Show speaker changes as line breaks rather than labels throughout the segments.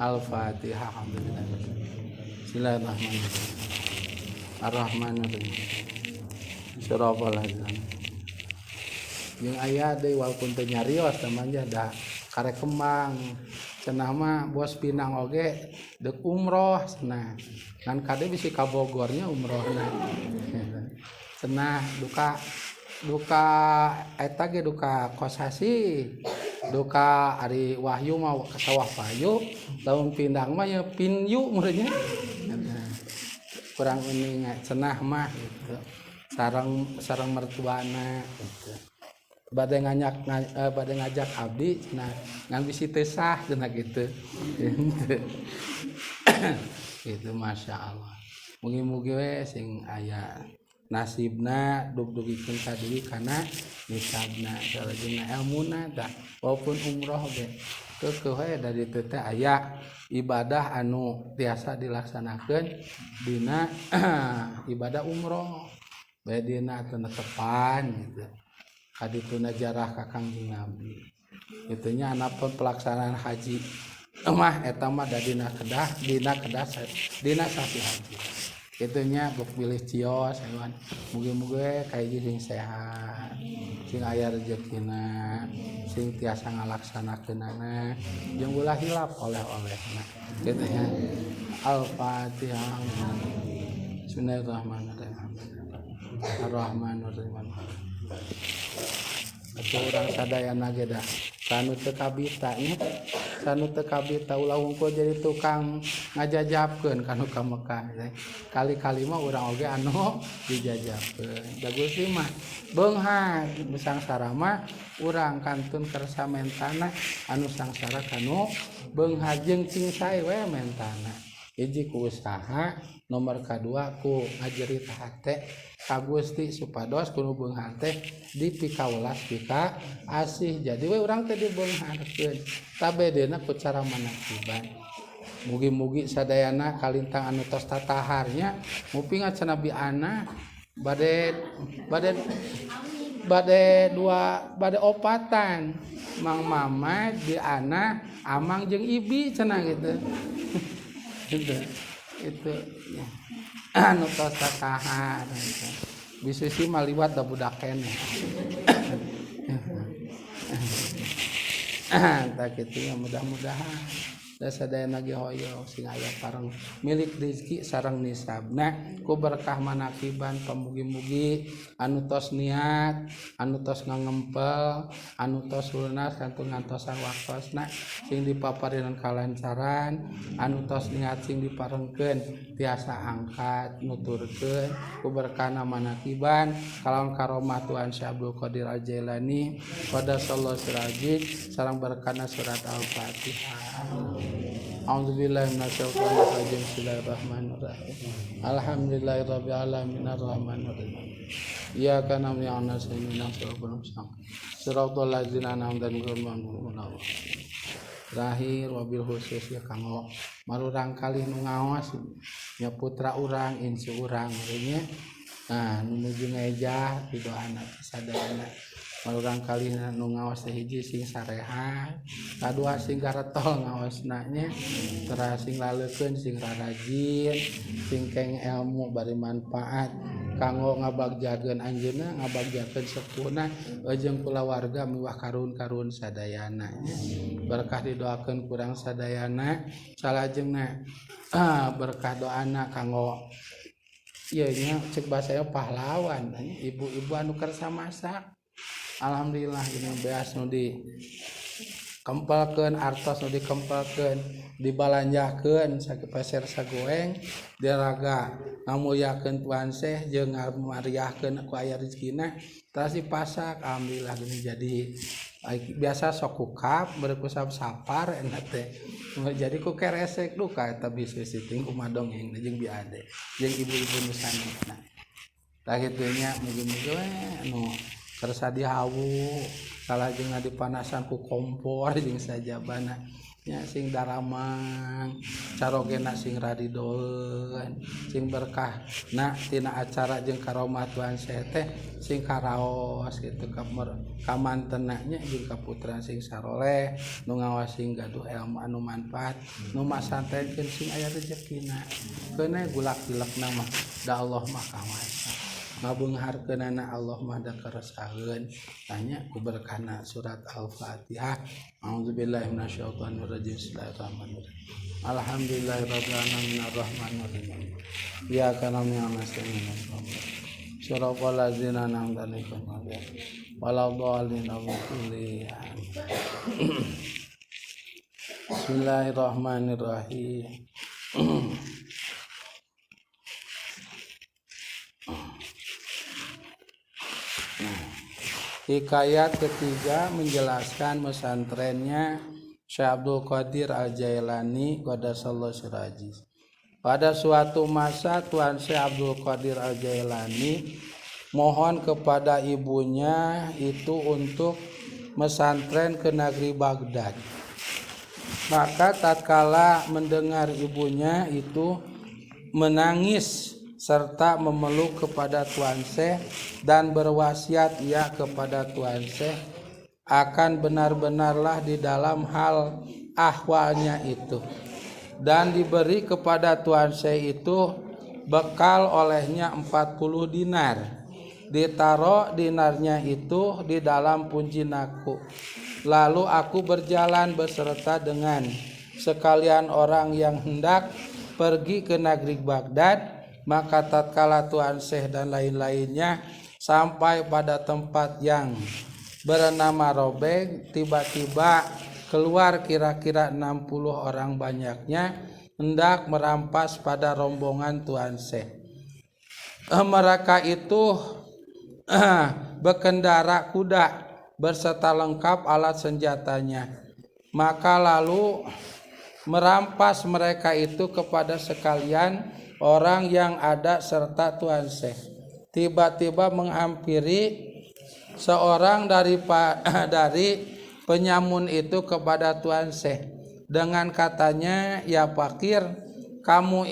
Al-Fatihah. Alhamdulillah. Bismillahirrahmanirrahim. Ar-Rahmanirrahim. Sirapal ladzina. Jeung aya deui walaupun teu nyarios namanya da karek kembang. Cenah mah bos pinang oge deuk umroh cenah. Kan kade bisi ka Bogornya umrohna. Cenah duka eta ge duka kosasi. Duka Ari Wahyu mah ka sawah payu, lamun pindang mah ya pinyu meureunnya. Kurang ini cenah mah gitu. Sareng mertuana gitu. Bade ngajak abdi cenah ngan bisi teu sah cenah gitu. Itu Masya Allah. Mugi-mugi we sing aya nasibna dug-dugikeun ka deui kana nisabna salajengna ilmuna tah walaupun umroh ge keukeuh we dari teu teh aya ibadah anu tiasa dilaksanakeun dina ibadah umroh bae dina teu netepan gitu kadituna jarah ka Kangjeng Nabi itunya anapun pelaksanaan haji mah eta mah da dina kedah dina sasi haji itunya buk pilih cios hewan mugi-mugi kayak sing sehat sing aya rezekina sing tiasa ngalaksanakeunana jeung ulah hilap oleh-olehna kitu nya. Al-Fatihah. Bismillahirrahmanirrahim. Ar-Rahmanirrahim. Atuh urang sadayana ge dah sanu teu kabita nya sanu teu kabita ulah hungkul jadi tukang ngajajabkeun kanu ka Mekah kali-kali mah urang oge anu dijajabkeun bagus sih mah beunghang misang sarama urang kantun kersa mentana anu sangsara kanu beunghang jeung cing sae we mentana hiji ku usaha nomor kadua ku ngajerit hate ka Gusti supados kudu beunghang teh dipikawelas pika asih jadi we urang teh dibeungharkeun tabedena ku cara manakiban mugi-mugi sadayana kalintang anu tos tataharnya mupingat cenah ana bade opatan Mang Mama di ana amang jeung ibi cenah gitu itu ya. Anu tos tatahar bisusi mah liwat da budak keneh tak kitu ya mudah-mudahan da sadayana ge hoyong sing aya parang milik rezeki sareng nisabna ku berkah manakiban pamugi-mugi anu tos niat anu tos ngangempel anu tos lunas kantun ngantosan waktosna sing dipaparingan kalancaran anu tos niat sing diparengkeun tiasa angkat nuturkeun ku berkahna manakiban kalawan karomah Tuhan Syekh Abdul Qadir Al-Jailani pada sallallahu sirajik sareng berkahna surat Al-Fatihah. A'udzubillahi minasyaitonir rajim. Bismillahirrahmanirrahim. Alhamdulillahirabbil alamin arrahmanirrahim. Iyyaka na'budu wa iyyaka nasta'in shiratal ladzina an'amta 'alaihim terakhir wabil khusus ya kanggo marurang kalih nu ngaos nya putra urang insu urang nya nah nuju ngejah di doana sadayana marurang kalih nu ngaos teh hiji sing sarehat kadua sing garetol ngaosna nya tara sing laleukeun sing rarajin sing keng ilmu bari manfaat kanggo ngabagjakeun anjeunna ngabagjakeun sepuhna jeung kulawarga miwah karun-karun sadayana berkah didoakeun kurang sadayana salajengna berkah doana kanggo ieu nya cek basa pahlawan ibu-ibu anu kersa masak alhamdulillah ini beas nu di kempelkeun artos nu dikempelkeun dibalanjakeun sakipeser sagoeng diraga ngamulyakeun Tuhan Syekh jeung ngamariahkeun ku aya rezekina tasi pasak alhamdulillah gini jadi biasa sok kukap berekusap sapar enak teh jadi ku keresek duka eta bisnis ting kumaha dongeng jeung biade jeung ibu-ibu nusantara tah kitu nya mugi-mugi we anu kersa dihawu salajengna dipanasan ku kompor jeung sajabana nya sing daramang carogena sing radidoen sing berkah na tina acara jeung karomah Tuhan Syekh teh sing karaos gitu kamantenna nya jeung kaputra sing saroleh nu ngawasing gaduh ilmu anu manfaat nu masantenkeun sing aya rezekina keuna gulak-gulakna mah da Allah mah kawasa ngabungharkeunana Allah mah da keresaheun tanya ku berkahna surat Al-Fatihah. A'udzubillahi minasyaitonir rajim. Bismillahirrahmanirrahim. Alhamdulillahirabbil alamin arrahmanir rahim. Iyyaka na'budu wa iyyaka nasta'in. Shiratal ladzina an'amta 'alaihim waladdallin. Bismillahirrahmanirrahim. Hikayat ketiga menjelaskan pesantrennya Syekh Abdul Qadir Al-Jailani Qaddasallahu sirraji. Pada suatu masa Tuan Syekh Abdul Qadir Al-Jailani mohon kepada ibunya itu untuk mesantren ke negeri Baghdad. Maka tatkala mendengar ibunya itu menangis serta memeluk kepada Tuan Syekh dan berwasiat ia kepada Tuan Syekh akan benar-benarlah di dalam hal ahwalnya itu dan diberi kepada Tuan Syekh itu bekal olehnya 40 dinar. Ditaruh dinarnya itu di dalam punjinaku. Lalu aku berjalan beserta dengan sekalian orang yang hendak pergi ke negeri Baghdad. Maka tatkala Tuan Syekh dan lain-lainnya sampai pada tempat yang bernama Robeg, tiba-tiba keluar kira-kira 60 orang banyaknya hendak merampas pada rombongan Tuan Syekh. Mereka itu berkendara kuda berserta lengkap alat senjatanya. Maka lalu merampas mereka itu kepada sekalian orang yang ada serta Tuan Syekh. Tiba-tiba menghampiri seorang dari penyamun itu kepada Tuan Syekh dengan katanya, "Ya fakir, kamu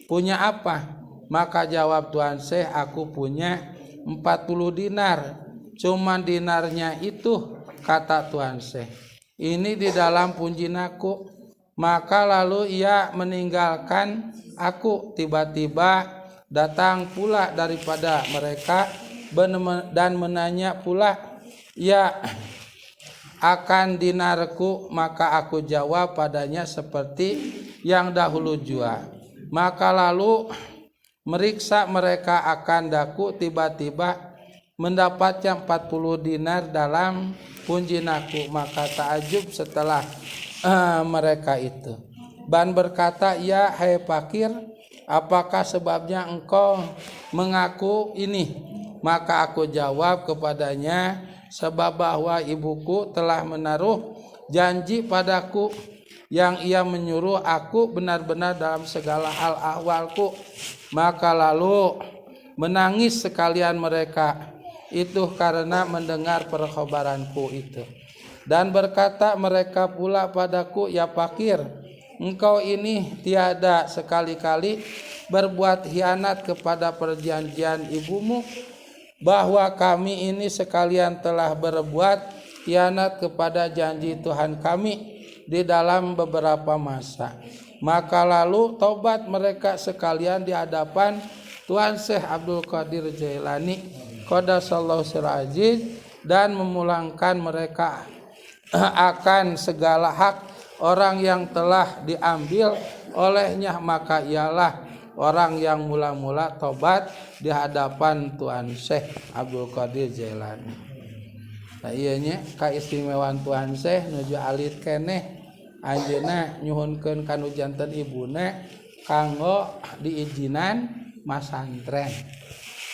punya apa?" Maka jawab Tuan Syekh, "Aku punya 40 dinar. Cuman dinarnya itu," kata Tuan Syekh, "ini di dalam punjinaku." Maka lalu ia meninggalkan aku. Tiba-tiba datang pula daripada mereka dan menanya pula, "Ya, akan dinarku?" Maka aku jawab padanya seperti yang dahulu jua. Maka lalu meriksa mereka akan daku. Tiba-tiba mendapatnya 40 dinar dalam punjinaku. Maka takjub setelah mereka itu dan berkata, "Ya hai fakir, apakah sebabnya engkau mengaku ini?" Maka aku jawab kepadanya, "Sebab bahwa ibuku telah menaruh janji padaku yang ia menyuruh aku benar-benar dalam segala hal ahwalku." Maka lalu menangis sekalian mereka itu karena mendengar perkhabaranku itu. Dan berkata mereka pula padaku, "Ya fakir, engkau ini tiada sekali-kali berbuat khianat kepada perjanjian ibumu, bahwa kami ini sekalian telah berbuat khianat kepada janji Tuhan kami di dalam beberapa masa." Maka lalu tobat mereka sekalian di hadapan Tuan Syekh Abdul Qadir Jailani Qaddasallahu sirraji dan memulangkan mereka akan segala hak orang yang telah diambil olehnya. Maka ialah orang yang mula-mula tobat di hadapan Tuan Syekh Abdul Qadir Jailani. Nah ieu nya kaistimewaan Tuan Syekh nuju alit keneh anjeunna nyuhunkeun kanu janten ibuna kanggo diizinan masantren.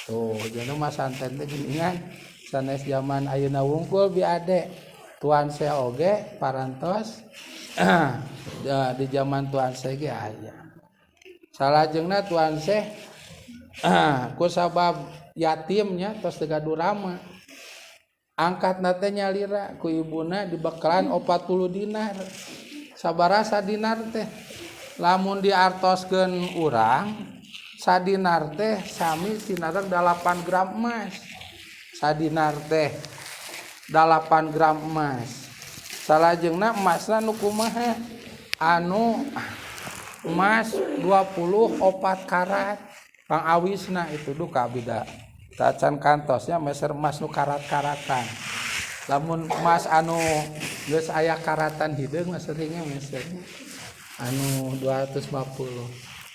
Tuh, jadi masantren teh geuningan sanes zaman ayeuna wungkul biade. Tuan Syekh oge parantos di zaman Tuan Syekh ge aya. Salajengna Tuan Syekh ku sabab yatimnya tos teu gaduh rama. angkat nate nyalira ku ibuna dibekalan 40 dinar. Sabaraha dinar teh lamun diartoskeun urang sadinar teh sami tinarang 8 gram emas. Sadinar teh 8 gram emas. Salajengna emasna nu kumaha? Anu emas 24 karat. Pang awisna itu duka beda. Tacan kantosnya meser emas nu karat-karatan. Lamun emas anu geus aya karatan hideung mah seringnya mesernya anu 250.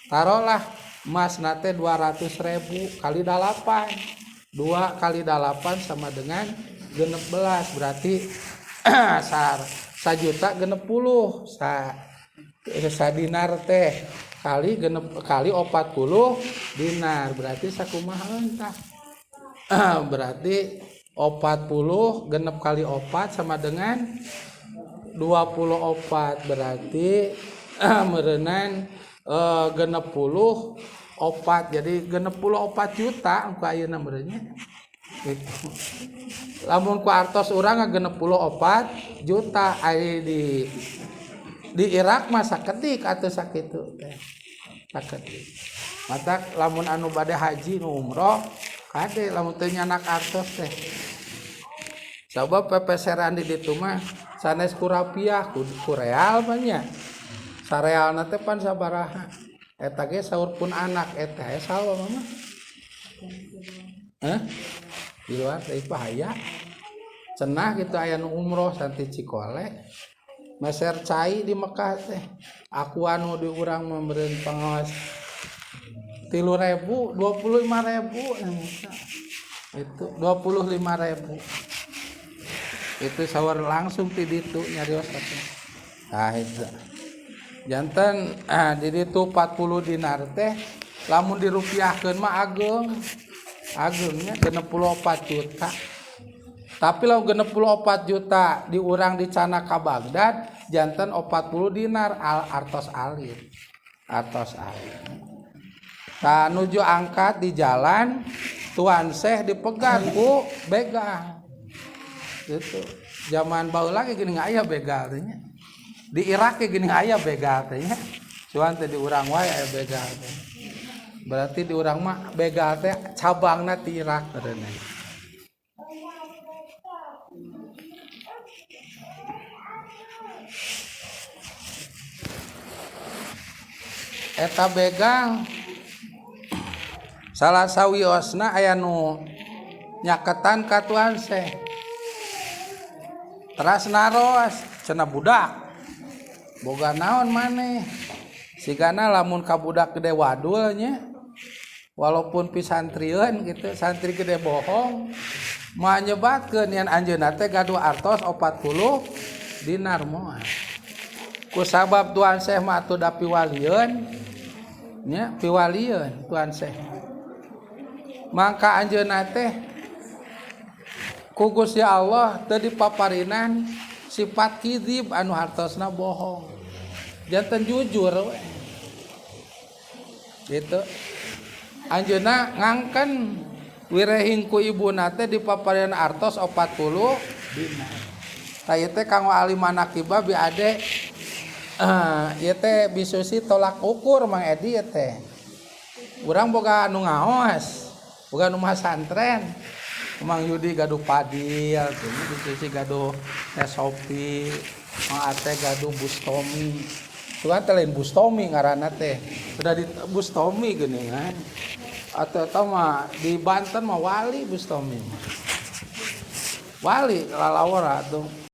Tarolah emas nate 200.000 kali 8. 2 kali 8 sama dengan 16 berarti sajuta 60 sa dinar teh kali 40 dinar berarti sakumaha entah. Berarti 40 genep kali 4 sama dengan 24 berarti meureunnan genep puluh 4 jadi genep 4 juta engko ayeuna meureunnya gitu. Lamun ku artos urang genep 4 juta aya di Irak mah sakedik atuh sakitu teh. Sakedik. Mata lamun anu bade haji nu umroh kade lamun teu nyanak artos teh. Sabab pepeseran di ditu mah sanes ku rupiah ku real mah nya. Sarealna teh pan sabaraha? Eta ge saur pun anak eta sawa mah. Di luar teh bahaya. Cenah gitu aya nu umroh santi Cikole. Meser cai di Mekah teh. Aku anu di urang membeureun pangaos 3.000, 25.000 itu 25.000 itu sawar langsung ti ditu nyarios atuh. Tah itu. Janten di ditu 40 dinar teh lamun dirupiahkeun mah agungnya 64 juta. Tapi lamun 64 juta diurang di Cana ka Baghdad janten 40 dinar artos alir. Artos alir. Tah nuju angkat di jalan tuan Syekh dipegang ku begal. Gitu. Zaman baheula ge geuning aya begal teh nya. Di Irak ge geuning aya begal teh nya. Cuman teh di urang wae aya begal teh. Berarti di urang mah begal teh cabangna ti Irak beureunan. Eta begal salah sawiosna aya nu nyaketan ka tuan Syekh. Teras naros cenah budak. Boga naon maneh? Sigana lamun ka budak gede wadul nya. Walaupun pisantrieun gitu, santri gede bohong, mah nyebatkeun yen anjeunna teh gaduh artos 40 dinar moal. Ku sabab tuan Syekh mah atuh da piwalieun nya, piwalieun tuan Syekh. Mangka anjeunna teh ku Gusti Allah teu dipaparinan sifat kizib anu hartosna bohong. Janten jujur we. Gitu. Anjeunna ngangken wirehing ku ibuna teh dipaparinan artos 40 dinar. Tah ieu teh kanggo alim manakibah bi ade ieu teh bisusi tolak ukur Mang Edi ieu teh. Urang boga anu ngaos. Bukan rumah santren, Mang Yudi gaduh padil, bisusi gaduh Sopi, Mang Ate gaduh Bustomi. Tuhan lain Bustomi ngaranna teh. Sudah di Bustomi geuningan. Atau mah di Banten mah Wali Bustomi. Wali lalawara tuh.